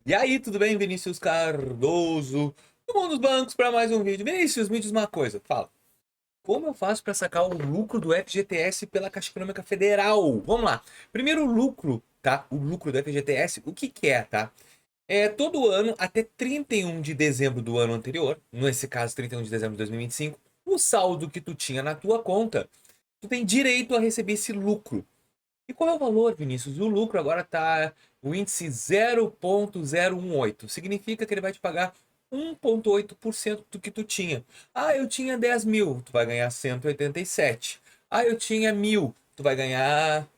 E aí, tudo bem, Vinícius Cardoso? Do Mundo dos Bancos para mais um vídeo. Vinícius, me diz uma coisa, fala. Como eu faço para sacar o lucro do FGTS pela Caixa Econômica Federal? Vamos lá. Primeiro, o lucro, tá? O lucro do FGTS, o que que é, tá? É todo ano, até 31 de dezembro do ano anterior, nesse caso 31 de dezembro de 2025, o saldo que tu tinha na tua conta, tu tem direito a receber esse lucro. E qual é o valor, Vinícius? O lucro agora está o índice 0,018. Significa que ele vai te pagar 1,8% do que tu tinha. Ah, eu tinha 10 mil, tu vai ganhar 187. Ah, eu tinha 1.000, tu vai ganhar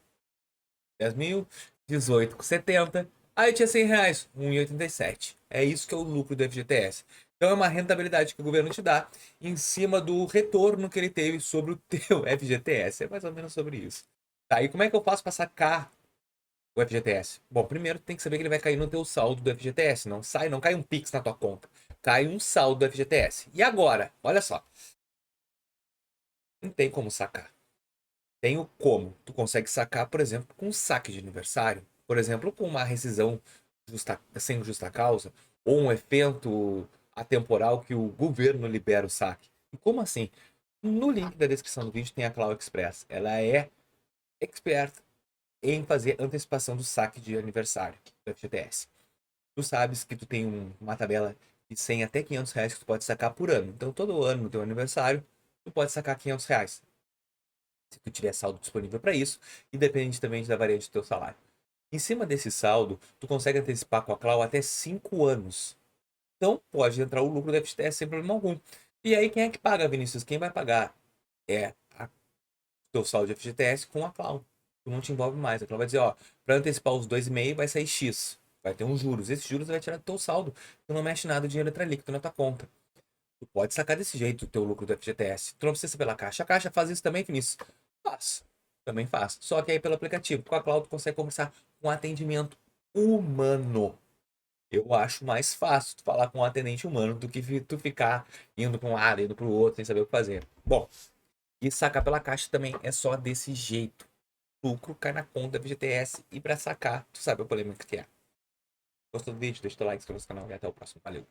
10 mil, 18,70. Ah, eu tinha 100 reais, 1,87. É isso que é o lucro do FGTS. Então é uma rentabilidade que o governo te dá em cima do retorno que ele teve sobre o teu FGTS. É mais ou menos sobre isso. Tá, e como é que eu faço para sacar o FGTS? Bom, primeiro tem que saber que ele vai cair no teu saldo do FGTS. Não cai um Pix na tua conta. Cai um saldo do FGTS. E agora? Olha só. Não tem como sacar. Tem o como. Tu consegue sacar, por exemplo, com um saque de aniversário. Por exemplo, com uma rescisão sem justa causa. Ou um evento atemporal que o governo libera o saque. E como assim? No link da descrição do vídeo tem a Clau Express. Ela é expert em fazer antecipação do saque de aniversário do FGTS. Tu sabes que tu tem uma tabela de 100 até 500 reais que tu pode sacar por ano. Então, todo ano no teu aniversário, tu pode sacar 500 reais. Se tu tiver saldo disponível para isso, e depende também da variante do teu salário. Em cima desse saldo, tu consegue antecipar com a Clau até 5 anos. Então, pode entrar o lucro do FGTS sem problema algum. E aí, quem é que paga, Vinícius? Quem vai pagar é o teu saldo de FGTS com a Clau. Tu não te envolve mais. A Clau vai dizer, ó, para antecipar os 2,5 vai sair X. Vai ter uns juros. Esses juros vai tirar do teu saldo. Tu não mexe nada, o dinheiro entra líquido na tua conta. Tu pode sacar desse jeito o teu lucro do FGTS. Tu não precisa ser pela Caixa. A Caixa faz isso também, Vinícius? Faz. Também faz. Só que aí pelo aplicativo. Com a Cloud tu consegue conversar com atendimento humano. Eu acho mais fácil tu falar com um atendente humano do que tu ficar indo para um lado, indo para o outro, sem saber o que fazer. Bom, e sacar pela Caixa também é só desse jeito. Lucro cai na conta FGTS e para sacar, tu sabe a polêmica que é. Gostou do vídeo? Deixa o teu like, inscreva no canal e até o próximo. Valeu!